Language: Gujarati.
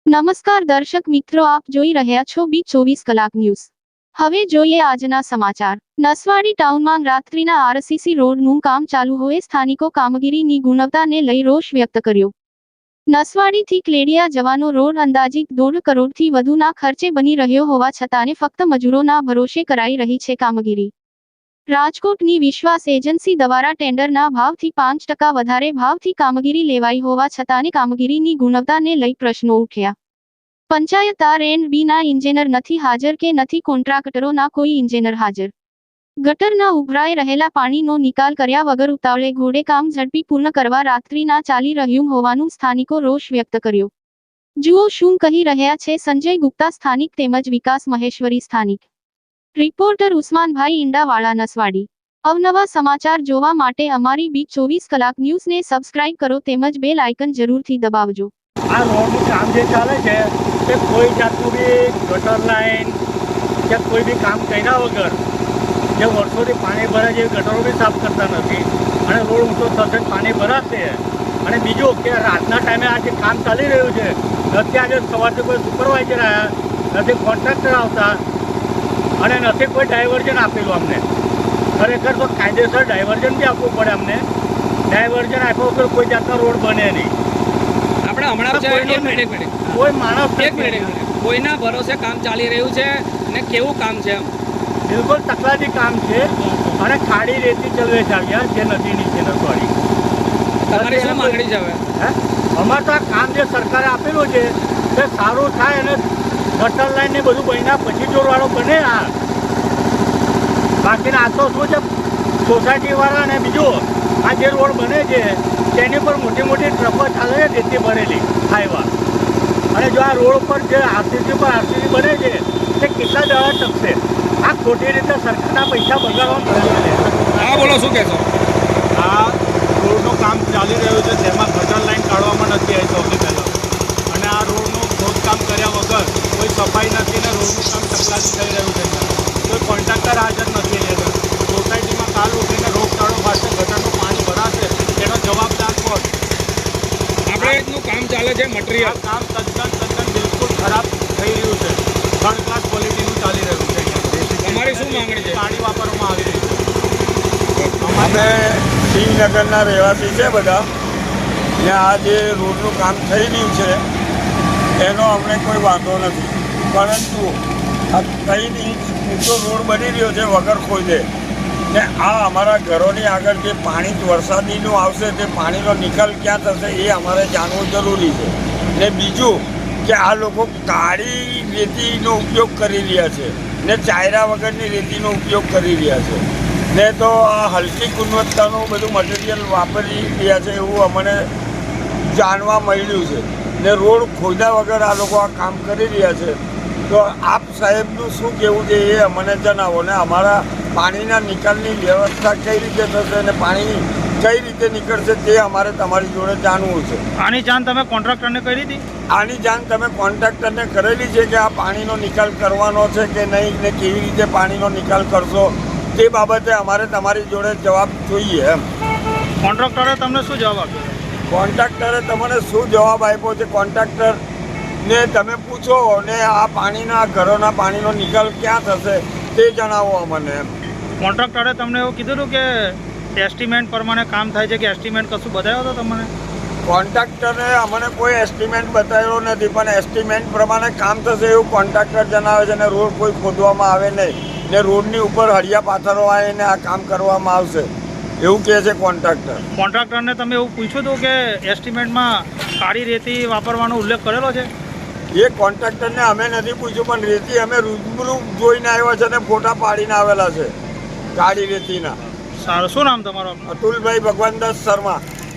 નમસ્કાર દર્શક મિત્રો, આપ જોઈ રહ્યા છો B24 કલાક ન્યૂઝ। હવે જોઈએ આજના સમાચાર। નસવાડી ટાઉનમાં રાત્રિના આરસીસી રોડનું કામ ચાલુ હોય સ્થાનિકો કામગીરીની ગુણવત્તાને લઈ રોષ વ્યક્ત કર્યો। નસવાડીથી ક્લેડિયા જવાનો રોડ અંદાજિત 1.5 કરોડથી વધુના ખર્ચે બની રહ્યો હોવા છતાં ફક્ત મજૂરોના ભરોસે કરાઈ રહી છે કામગીરી। રાજકોટની વિશ્વાસ એજન્સી દ્વારા ટેન્ડરના ભાવથી 5% વધારે ભાવથી કામગીરી લેવાઈ હોવા છતાં કામગીરીની ગુણવત્તાને લઈ પ્રશ્નો ઉઠ્યા। પંચાયત R&Bના ઇન્જિનિયર નથી હાજર કે નથી કોન્ટ્રાક્ટરોના કોઈ ઇન્જિનિયર હાજર। ગટરના ઉભરાઈ રહેલા પાણીનો નિકાલ કર્યા વગર ઉતાવળે ઘોડે કામ ઝડપી પૂર્ણ કરવા રાત્રિના ચાલી રહ્યું હોવાનું સ્થાનિકો રોષ વ્યક્ત કર્યો। જુઓ શું કહી રહ્યા છે સંજય ગુપ્તા, સ્થાનિક તેમજ વિકાસ મહેશ્વરી, સ્થાનિક રિપોર્ટર ઉસ્માનભાઈ ઈંડાવાળા, નસવાડી। અવનવા સમાચાર જોવા માટે અમારી B24 કલાક ન્યૂઝને સબસ્ક્રાઇબ કરો તેમજ બેલ આઇકન જરૂરથી દબાવજો। આ રોડનું કામ જે ચાલે છે તે કોઈ જાતનું બી ગટર લાઈન કે કોઈ બી કામ કર્યા વગર જે વર્ષોથી પાણી ભરાય છે ગટરો બી સાફ કરતા નથી અને રોડ ઊંચો થશે પાણી ભરાશે। અને બીજું કે રાતના ટાઈમે આ જે કામ ચાલી રહ્યું છે નથી આજે સવારથી કોઈ સુપરવાઇઝર આવ્યા નથી, કોન્ટ્રાક્ટર આવતા અને નથી કોઈ ડાયવર્ઝન આપેલું અમને। ખરેખર તો કાયદેસર ડાયવર્ઝન બી આપવું પડે અમને। ડાયવર્ઝન આપ્યા વગર કોઈ જાતનો રોડ બને નહીં। કોઈ માણસ કોઈના ભરોસે કામ ચાલી રહ્યું છે અને કેવું કામ છે? બિલકુલ તકલાદી કામ છે અને ખાડી રેતી ચલવે છે અહીંયા જે નદી નીચે નસવાડી। તમારી શું માંગણી છે હવે? અમારે તો આ કામ જે સરકારે આપેલું છે તે સારું થાય અને ગટર લાઈન ને બધું બન્યા પછી જોડવાળો બને। બાકીના આ તો શું છે સોસાયટીવાળા અને બીજું આ જે રોડ બને છે તેની પર મોટી મોટી ટ્રકો ચાલે છે રેતી ભરેલી હાઈવા। અને જો આ રોડ પર જે આરસીસી બને છે તે કેટલા દાડા ટકશે? આ ખોટી રીતે સરકારના પૈસા બગાડવામાં છે। હા બોલો, શું કહેશો? આ રોડનું કામ ચાલી રહ્યું છે તેમાં ગટર લાઈન કાઢવામાં નથી આવી સૌથી પહેલાં, અને આ રોડનું ખોદકામ કર્યા વગર કોઈ સફાઈ નથી ને રોડનું કામ તકલાદી થઈ રહ્યું છે। કોઈ કોન્ટ્રાક્ટર હાજર નથી અહીંયા। સોસાયટીમાં કાલ ઉઠીને રોગચાળો ફાટશે, ગટરનું પાણી ભરાશે, તેનો જવાબદાર કોણ? આપણે રીતનું કામ ચાલે છે, આ મટીરિયલ કામ તદ્દન બિલકુલ ખરાબ થઈ રહ્યું છે, થર્ડ ક્લાસ ક્વોલિટીનું ચાલી રહ્યું છે અહીંયા। તમારી શું માંગણી છે? પાણી વાપરવામાં આવી રહી છે। અમે શ્રીનગરના રહેવાસી છે બધા, ને આ જે રોડનું કામ થઈ રહ્યું છે એનો અમને કોઈ વાંધો નથી, પરંતુ આ 3 ઇંચ ઊંચો રોડ બની રહ્યો છે વગર ખોદે, ને આ અમારા ઘરોની આગળ જે પાણી વરસાદીનું આવશે તે પાણીનો નિકાલ ક્યાં થશે એ અમારે જાણવું જરૂરી છે। ને બીજું કે આ લોકો કાળી રેતીનો ઉપયોગ કરી રહ્યા છે ને ચાયરા વગરની રેતીનો ઉપયોગ કરી રહ્યા છે, ને તો આ હલકી ગુણવત્તાનું બધું મટીરિયલ વાપરી રહ્યા છે એવું અમને જાણવા મળ્યું છે। ને રોડ ખોદ્યા વગર આ લોકો આ કામ કરી રહ્યા છે। તો આપ સાહેબનું શું કહેવું છે એ અમને જણાવો, ને અમારા પાણીના નિકાલની વ્યવસ્થા કઈ રીતે થશે અને પાણી કઈ રીતે નીકળશે તે અમારે તમારી જોડે જાણવું છે। આની જાણ તમે કોન્ટ્રાક્ટરને કરી હતી? આની જાણ તમે કોન્ટ્રાક્ટરને કરેલી છે કે આ પાણીનો નિકાલ કરવાનો છે કે નહીં, ને કેવી રીતે પાણીનો નિકાલ કરશો તે બાબતે અમારે તમારી જોડે જવાબ જોઈએ એમ। કોન્ટ્રાક્ટરે તમને શું જવાબ આપ્યો? કોન્ટ્રાક્ટરે તમને શું જવાબ આપ્યો છે કોન્ટ્રાક્ટરને તમે પૂછો, ને આ પાણીના ઘરોના પાણીનો નિકાલ ક્યાં થશે તે જણાવો અમને એમ। કોન્ટ્રાક્ટરે તમને એવું કીધું હતું કે એસ્ટિમેટ પ્રમાણે કામ થાય છે કે એસ્ટિમેટ કશું બતાવ્યો હતો તમને? કોન્ટ્રાક્ટરે અમને કોઈ એસ્ટિમેટ બતાવ્યો નથી, પણ એસ્ટિમેટ પ્રમાણે કામ થશે એવું કોન્ટ્રાક્ટર જણાવે છે, ને રોડ કોઈ ખોદવામાં આવે નહીં, ને રોડની ઉપર હળિયા પાથરો આવીને આ કામ કરવામાં આવશે એવું કહે છે કોન્ટ્રાક્ટર। કોન્ટ્રાક્ટરને તમે એવું પૂછ્યું હતું કે એસ્ટિમેટમાં કાળી રેતી વાપરવાનો ઉલ્લેખ કરેલો છે? એ કોન્ટ્રાક્ટરને અમે નથી પૂછ્યું, પણ રેતી અમે રૂબરૂ જોઈને આવ્યા છે ને ફોટા પાડીને આવેલા છે કાળી રેતીના। સારું, શું નામ તમારું? અતુલભાઈ ભગવાનદાસ શર્મા।